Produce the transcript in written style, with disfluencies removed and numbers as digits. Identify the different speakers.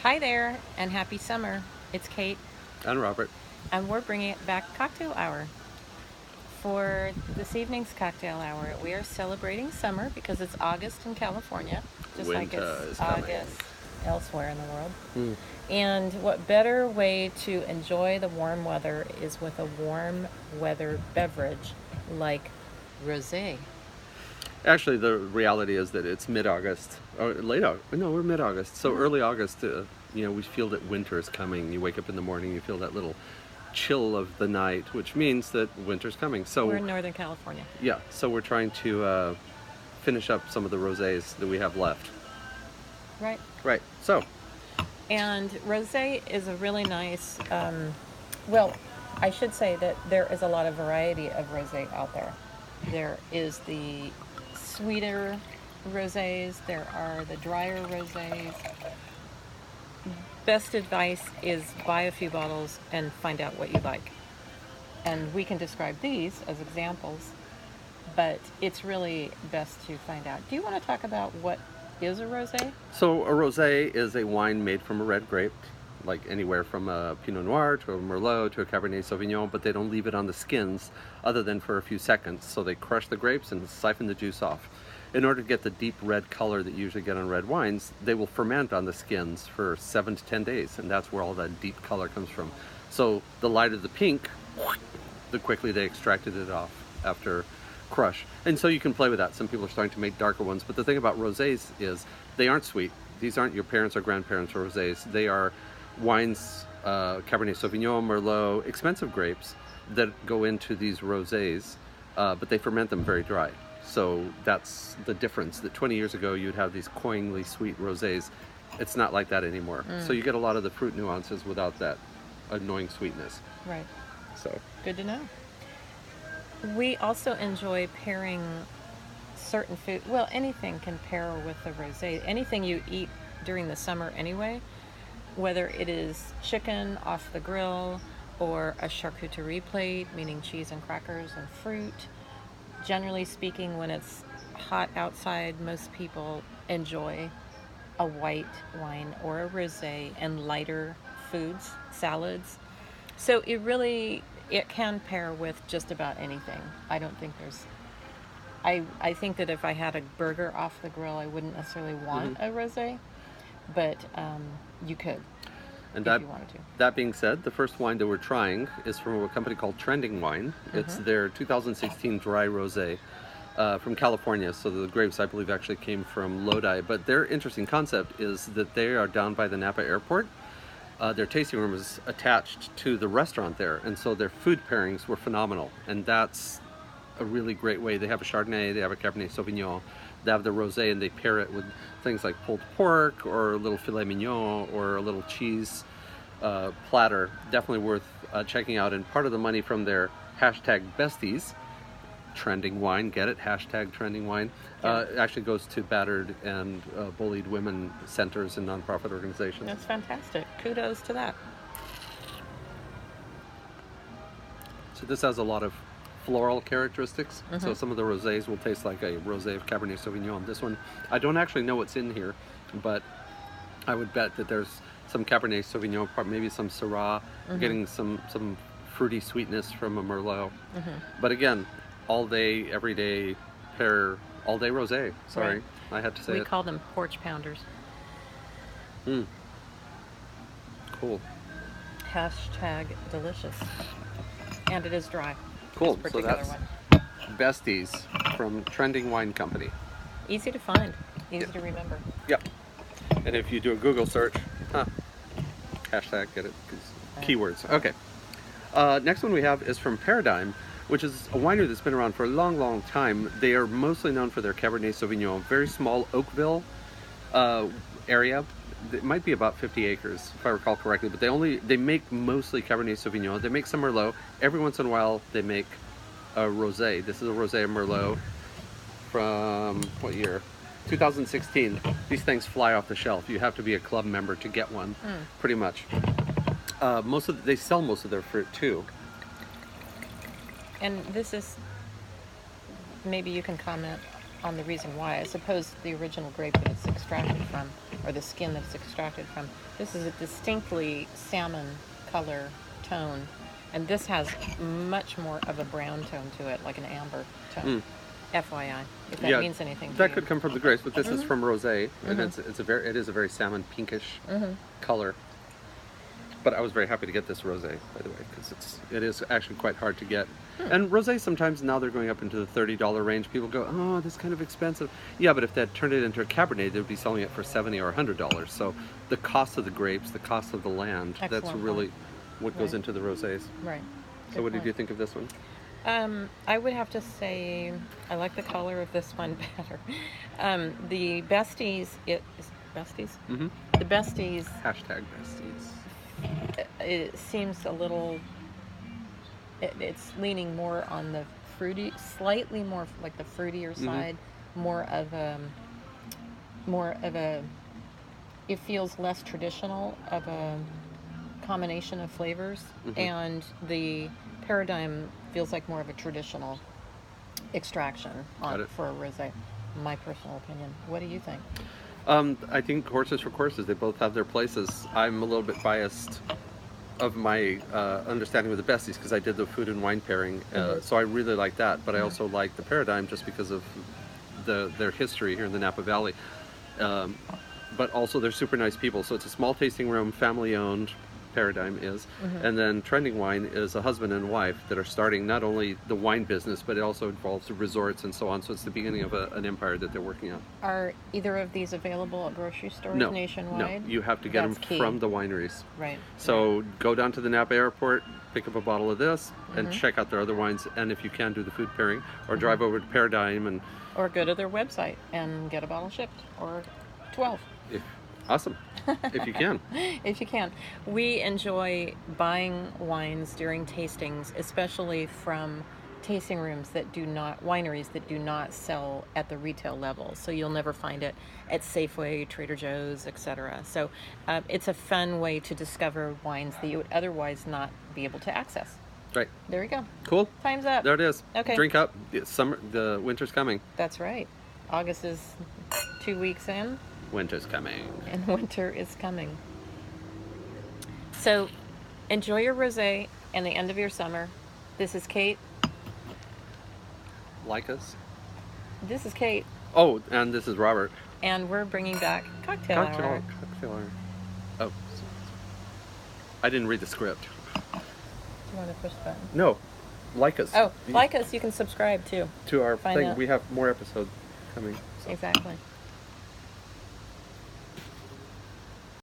Speaker 1: Hi there, and happy summer. It's Kate,
Speaker 2: And Robert.
Speaker 1: and we're bringing it back cocktail hour. For this evening's cocktail hour, we are celebrating summer because it's August in California, just like
Speaker 2: Winter
Speaker 1: it's
Speaker 2: is coming.
Speaker 1: August elsewhere in the world.
Speaker 2: Mm.
Speaker 1: And what better way to enjoy the warm weather is with a warm weather beverage like rosé.
Speaker 2: Actually, the reality is that it's mid-August or late August. No, we're mid-August. So
Speaker 1: Mhm.
Speaker 2: early August, we feel that winter is coming. You wake up in the morning, you feel that little chill of the night, which means that winter's coming.
Speaker 1: We're
Speaker 2: So
Speaker 1: in Northern California.
Speaker 2: yeah, so we're trying to finish up some of the rosés that we have left.
Speaker 1: Right.
Speaker 2: Right. So
Speaker 1: And rosé is a really nice, well, I should say that there is a lot of variety of rosé out there. There is the sweeter rosés, there are the drier rosés. Best advice is buy a few bottles and find out what you like. And we can describe these as examples, but it's really best to find out. Do you want to talk about what is a rosé?
Speaker 2: So a rosé is a wine made from a red grape, like anywhere from a Pinot Noir to a Merlot to a Cabernet Sauvignon, but they don't leave it on the skins other than for a few seconds. So they crush the grapes and siphon the juice off. In order to get the deep red color that you usually get on red wines, they will ferment on the skins for 7 to 10 days, and that's where all that deep color comes from. So the lighter the pink, the quickly they extracted it off after crush. And so you can play with that. Some people are starting to make darker ones, but the thing about rosés is they aren't sweet. These aren't your parents' or grandparents' rosés. They are wines, Cabernet Sauvignon, Merlot, expensive grapes that go into these rosés, but they ferment them very dry. So that's the difference. That 20 years ago you'd have these cloyingly sweet rosés. It's not like that anymore. So you get a lot of the fruit nuances without that annoying sweetness.
Speaker 1: Right.
Speaker 2: So
Speaker 1: Good to know. We also enjoy pairing certain food. Well, anything can pair with the rosé. Anything you eat during the summer anyway, whether it is chicken off the grill or a charcuterie plate, meaning cheese and crackers and fruit. Generally speaking, when it's hot outside, most people enjoy a white wine or a rosé and lighter foods, salads. So it can pair with just about anything. I don't think there's I think that if I had a burger off the grill, I wouldn't necessarily want
Speaker 2: mhm.
Speaker 1: a rosé, but you could
Speaker 2: And
Speaker 1: if
Speaker 2: that
Speaker 1: you wanted to.
Speaker 2: that being said, the first wine that we're trying is from a company called Trending Wine. It's
Speaker 1: Mm-hmm.
Speaker 2: their 2016 dry rosé from California. So the grapes, I believe, actually came from Lodi. But their interesting concept is that they are down by the Napa airport. Their tasting room is attached to the restaurant there, and so their food pairings were phenomenal. And that's a really great way. They have a Chardonnay, they have a Cabernet Sauvignon, they have the rosé, and they pair it with things like pulled pork or a little filet mignon or a little cheese platter. Definitely worth checking out. And part of the money from their hashtag besties, trending wine, get it? Hashtag trending wine,
Speaker 1: Yeah,
Speaker 2: actually goes to battered and bullied women centers and nonprofit organizations.
Speaker 1: that's fantastic. Kudos to that.
Speaker 2: So this has a lot of floral characteristics.
Speaker 1: Mm-hmm.
Speaker 2: So some of the rosés will taste like a rosé of Cabernet Sauvignon. This one, I don't actually know what's in here, but I would bet that there's some Cabernet Sauvignon, maybe some Syrah,
Speaker 1: Mm-hmm.
Speaker 2: getting some fruity sweetness from a Merlot.
Speaker 1: Mm-hmm.
Speaker 2: But again, all day, every day, pair all day rosé. Sorry,
Speaker 1: Right.
Speaker 2: I had to say
Speaker 1: We
Speaker 2: it.
Speaker 1: call them porch pounders.
Speaker 2: Mm, cool,
Speaker 1: Hashtag delicious. And it is dry. This
Speaker 2: cool. So
Speaker 1: particular
Speaker 2: that's
Speaker 1: one.
Speaker 2: Besties from Trending Wine Company.
Speaker 1: Easy to find, easy
Speaker 2: Yep.
Speaker 1: to remember.
Speaker 2: Yep. And if you do a Google search, huh, hashtag get it, 'cause keywords. Okay. Next one we have is from Paradigm, which is a winery that's been around for a long, long time. They are mostly known for their Cabernet Sauvignon, very small Oakville uh, area. It might be about 50 acres, if I recall correctly, but they make mostly Cabernet Sauvignon. They make some Merlot. Every once in a while, they make a rosé. This is a rosé Merlot from what year? 2016. These things fly off the shelf. You have to be a club member to get one,
Speaker 1: Mm.
Speaker 2: pretty much. They sell most of their fruit too.
Speaker 1: And this is, maybe you can comment on the reason why. I suppose the original grape that it's extracted from, or the skin that it's extracted from, this is a distinctly salmon color tone, and this has much more of a brown tone to it, like an amber tone.
Speaker 2: Mm.
Speaker 1: FYI, if that
Speaker 2: Yeah,
Speaker 1: means anything to
Speaker 2: that
Speaker 1: you.
Speaker 2: could come from the grapes, but this is from Rosé, and
Speaker 1: Mm-hmm.
Speaker 2: it is a very salmon pinkish
Speaker 1: Mm-hmm.
Speaker 2: color. But I was very happy to get this rosé, by the way, because it is actually quite hard to get. And rosé sometimes now they're going up into the $30 range. People go, oh, this is kind of expensive. Yeah, but if they had turned it into a Cabernet, they would be selling it for $70 or $100. So the cost of the grapes, the cost of the land, that's
Speaker 1: Excellent
Speaker 2: really
Speaker 1: point.
Speaker 2: what goes
Speaker 1: Right.
Speaker 2: into the rosés.
Speaker 1: Right.
Speaker 2: So
Speaker 1: Good
Speaker 2: what did
Speaker 1: point.
Speaker 2: you think of this one?
Speaker 1: I would have to say I like the color of this one better. The besties, besties.
Speaker 2: Mm-hmm.
Speaker 1: The besties.
Speaker 2: Hashtag besties.
Speaker 1: It seems a little. It's leaning more on the fruity, slightly more like the fruitier
Speaker 2: Mm-hmm.
Speaker 1: side, more of a, more of a. It feels less traditional of a combination of flavors,
Speaker 2: Mm-hmm.
Speaker 1: and the paradigm feels like more of a traditional extraction
Speaker 2: Got
Speaker 1: on
Speaker 2: it.
Speaker 1: for a rosé. My personal opinion. What do you think?
Speaker 2: I think horses for courses. They both have their places. I'm a little bit biased of my understanding with the besties because I did the food and wine pairing,
Speaker 1: Mhm.
Speaker 2: so I really like that. But I
Speaker 1: Mhm.
Speaker 2: also like the paradigm just because of their history here in the Napa Valley. Um, but also they're super nice people. So it's a small tasting room, family owned. Paradigm is,
Speaker 1: Mhm.
Speaker 2: and then Trending Wine is a husband and wife that are starting not only the wine business, but it also involves the resorts and so on. So it's the beginning of an empire that they're working on.
Speaker 1: Are either of these available at grocery stores
Speaker 2: No, no,
Speaker 1: nationwide?
Speaker 2: you have to get them
Speaker 1: That's key.
Speaker 2: from the wineries.
Speaker 1: Right. Right.
Speaker 2: So go down to the Napa airport, pick up a bottle of this, and
Speaker 1: Mhm.
Speaker 2: check out their other wines. And if you can, do the food pairing, or drive over to Paradigm. And
Speaker 1: Or go to their website and get a bottle shipped, or 12.
Speaker 2: if, awesome, if you can.
Speaker 1: If you can. We enjoy buying wines during tastings, especially from tasting rooms that do not, wineries that do not sell at the retail level. So you'll never find it at Safeway, Trader Joe's, etc. So it's a fun way to discover wines that you would otherwise not be able to access.
Speaker 2: Right.
Speaker 1: There you go.
Speaker 2: Cool.
Speaker 1: Time's up.
Speaker 2: There it is.
Speaker 1: Okay.
Speaker 2: Drink up. It's summer. The winter's coming.
Speaker 1: That's right. August is 2 weeks in,
Speaker 2: Winter's coming.
Speaker 1: and winter is coming. So enjoy your rosé and the end of your summer. This is Kate.
Speaker 2: Like us.
Speaker 1: This is Kate,
Speaker 2: Oh, and this is Robert.
Speaker 1: and we're bringing back Cocktail Hour.
Speaker 2: Cocktail hour. Oh, I didn't read the script.
Speaker 1: Do you want to push the button?
Speaker 2: No, like us.
Speaker 1: Oh, like us, you can subscribe too.
Speaker 2: To our
Speaker 1: Find
Speaker 2: thing.
Speaker 1: out.
Speaker 2: We have more episodes coming. So.
Speaker 1: Exactly.